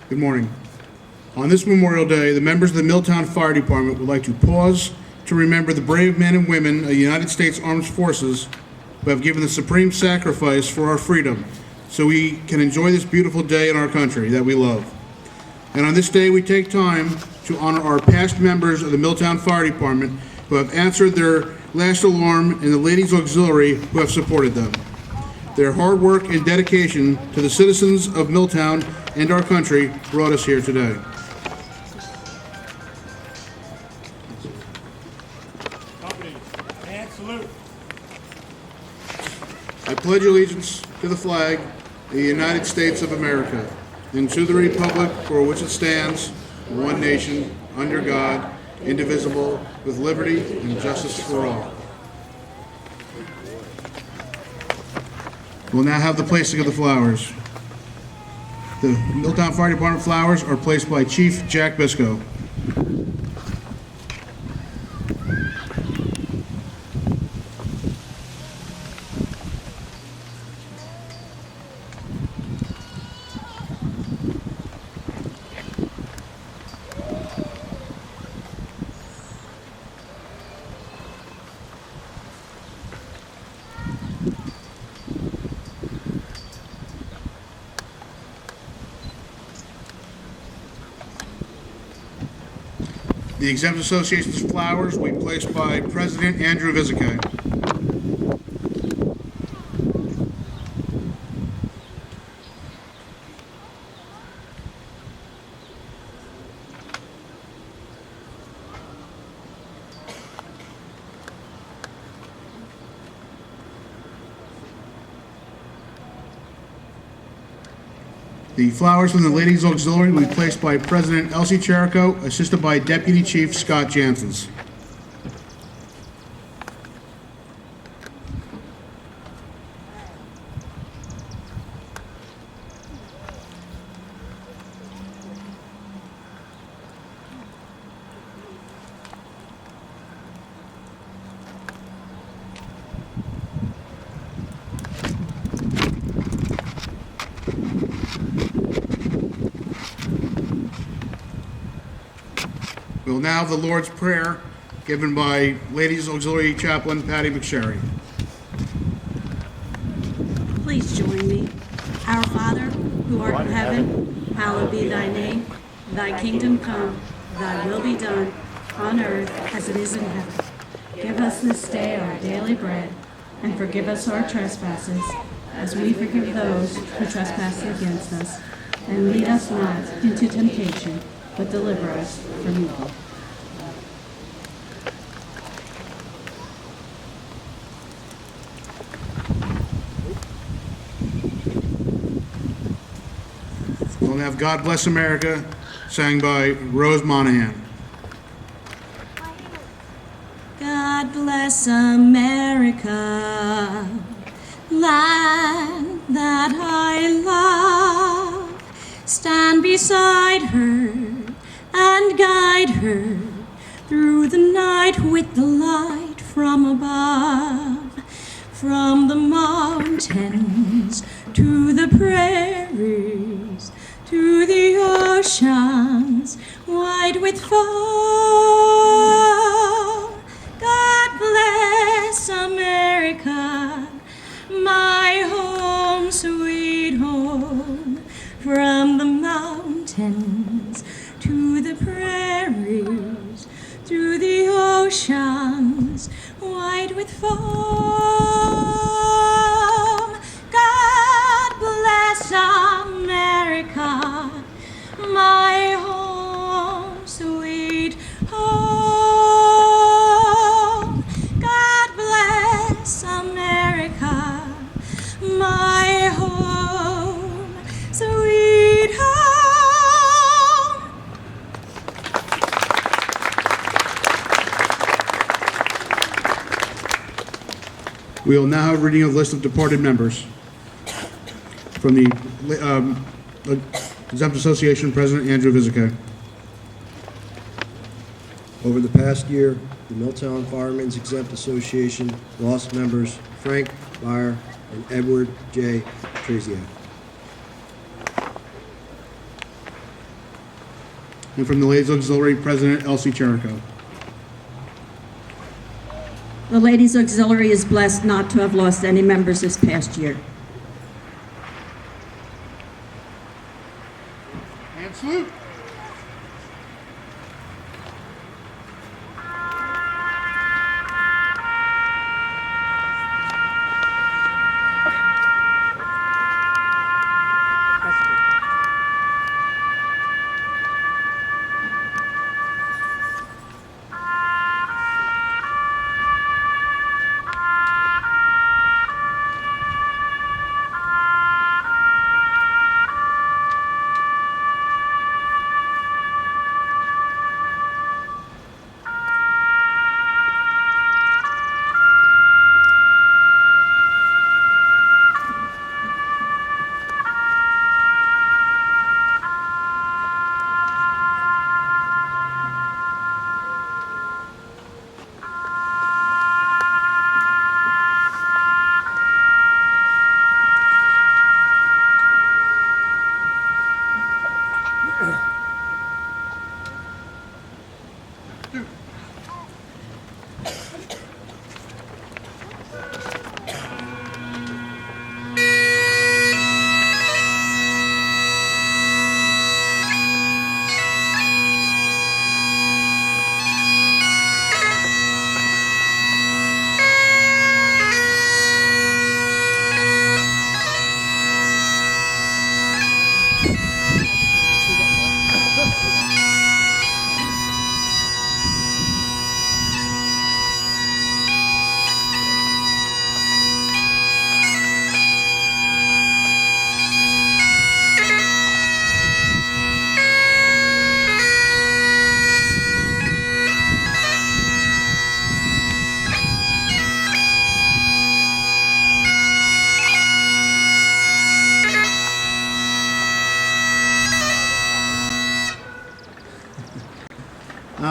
Good morning. On this Memorial Day, the members of the Milltown Fire Department would like to pause to remember the brave men and women of the United States Armed Forces who have given the supreme sacrifice for our freedom so we can enjoy this beautiful day in our country that we love. And on this day, we take time to honor our past members of the Milltown Fire Department who have answered their last alarm and the Ladies Auxiliary who have supported them. Their hard work and dedication to the citizens of Milltown and our country brought us here today. Company, and salute. I pledge allegiance to the flag of the United States of America and to the republic for which it stands, one nation, under God, indivisible, with liberty and justice for all. We'll now have the placing of the flowers. The Milltown Fire Department flowers are placed by Chief Jack Bisco. The Exempt Association's flowers will be placed by President Andrew Vizicay. The flowers from the Ladies Auxiliary will be placed by President Elsie Cherico, assisted by Deputy Chief Scott Janssens. We will now have the Lord's Prayer given by Ladies Auxiliary Chaplain Patty McSherry. Please join me. Our Father, who art in heaven, hallowed be thy name. Thy kingdom come, thy will be done, on earth as it is in heaven. Give us this day our daily bread, and forgive us our trespasses, as we forgive those who trespass against us. And lead us not into temptation, but deliver us from evil. We'll have God Bless America, sang by Rose Monahan. God bless America, land that I love. Stand beside her and guide her through the night with the light from above. From the mountains to the prairies, to the oceans wide with foam. God bless America, my home, sweet home. From the mountains to the prairies, through the oceans wide with foam. God bless America, my home, sweet home. God bless America, my home, sweet home. We will now have a reading of the list of departed members. From the Exempt Association, President Andrew Vizicay. Over the past year, the Milltown Firemen's Exempt Association lost members Frank Meyer and Edward J. Treziak. And from the Ladies Auxiliary, President Elsie Cherico. The Ladies Auxiliary is blessed not to have lost any members this past year. And salute.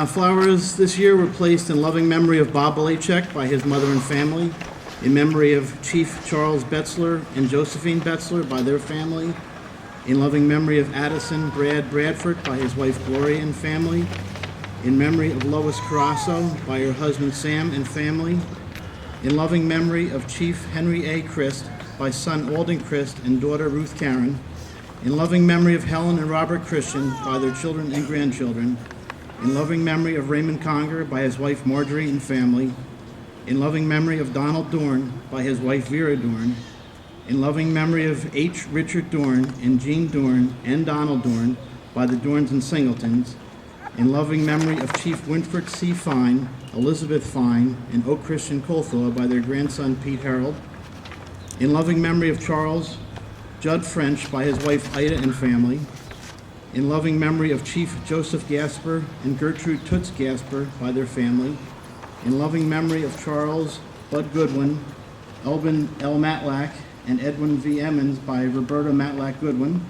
Flowers this year were placed in loving memory of Bob Balachek by his mother and family, in memory of Chief Charles Betzler and Josephine Betzler by their family, in loving memory of Addison Brad Bradford by his wife Gloria and family, in memory of Lois Carasso by her husband Sam and family, in loving memory of Chief Henry A. Christ by son Alden Christ and daughter Ruth Karen, in loving memory of Helen and Robert Christian by their children and grandchildren, in loving memory of Raymond Conger by his wife Marjorie and family, in loving memory of Donald Dorn by his wife Vera Dorn, in loving memory of H. Richard Dorn and Jean Dorn and Donald Dorn by the Dorns and Singletons, in loving memory of Chief Winfred C. Fine, Elizabeth Fine, and Oak Christian Colthaw by their grandson Pete Harold, in loving memory of Charles Judd French by his wife Ida and family, in loving memory of Chief Joseph Gasper and Gertrude Toots Gasper by their family, in loving memory of Charles Bud Goodwin, Elvin L. Matlack, and Edwin V. Emmons by Roberta Matlack Goodwin,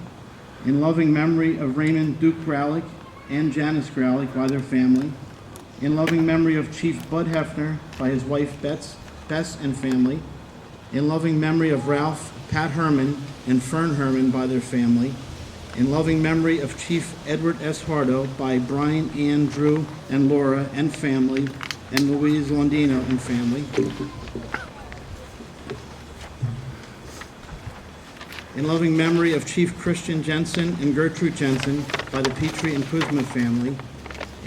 in loving memory of Raymond Duke Gralick and Janice Gralick by their family, in loving memory of Chief Bud Hefner by his wife Bess and family, in loving memory of Ralph Pat Herman and Fern Herman by their family, in loving memory of Chief Edward S. Hardo by Brian, Ann, Drew, and Laura and family, and Louise Londino and family. In loving memory of Chief Christian Jensen and Gertrude Jensen by the Petrie and Kuzma family.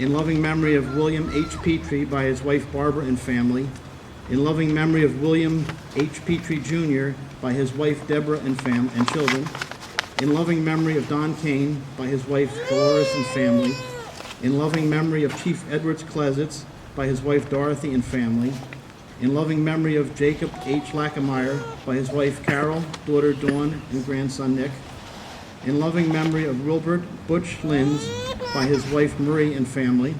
In loving memory of William H. Petrie by his wife Barbara and family. In loving memory of William H. Petrie Jr. by his wife Deborah and children. In loving memory of Don Kane by his wife Dolores and family. In loving memory of Chief Edwards Klesitz by his wife Dorothy and family. In loving memory of Jacob H. Lackameyer by his wife Carol, daughter Dawn, and grandson Nick. In loving memory of Wilbert Butch Linz by his wife Marie and family.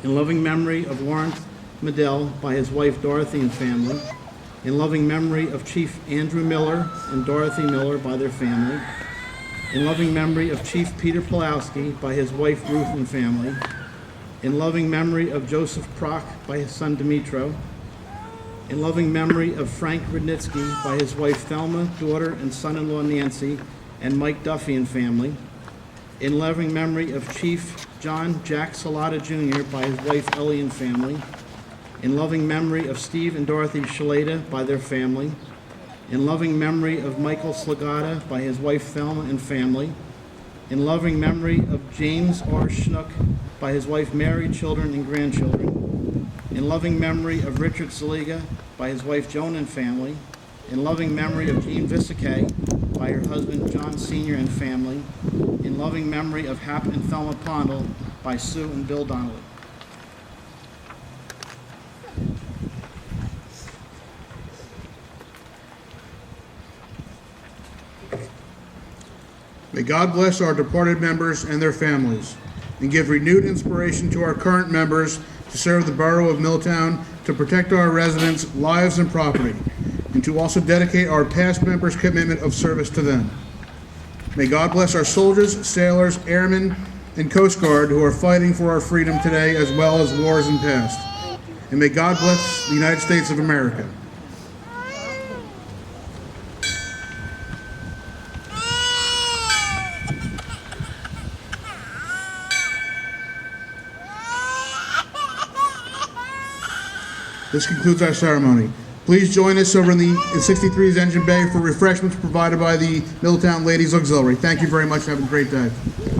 In loving memory of Lawrence Medell by his wife Dorothy and family. In loving memory of Chief Andrew Miller and Dorothy Miller by their family. In loving memory of Chief Peter Pulowski by his wife Ruth and family. In loving memory of Joseph Prock by his son Dimitro. In loving memory of Frank Rudnitsky by his wife Thelma, daughter, and son-in-law Nancy, and Mike Duffy and family. In loving memory of Chief John Jack Salata Jr. by his wife Ellie and family. In loving memory of Steve and Dorothy Shalata by their family. In loving memory of Michael Slagata by his wife Thelma and family. In loving memory of James R. Schnook by his wife Mary, children, and grandchildren. In loving memory of Richard Saliga by his wife Joan and family. In loving memory of Jean Visakay by her husband John Sr. and family. In loving memory of Hap and Thelma Pondle by Sue and Bill Donnelly. May God bless our departed members and their families, and give renewed inspiration to our current members to serve the borough of Milltown, to protect our residents' lives and property, and to also dedicate our past members' commitment of service to them. May God bless our soldiers, sailors, airmen, and Coast Guard who are fighting for our freedom today as well as wars in past. And may God bless the United States of America. This concludes our ceremony. Please join us over in 63's Engine Bay for refreshments provided by the Milltown Ladies Auxiliary. Thank you very much and have a great day.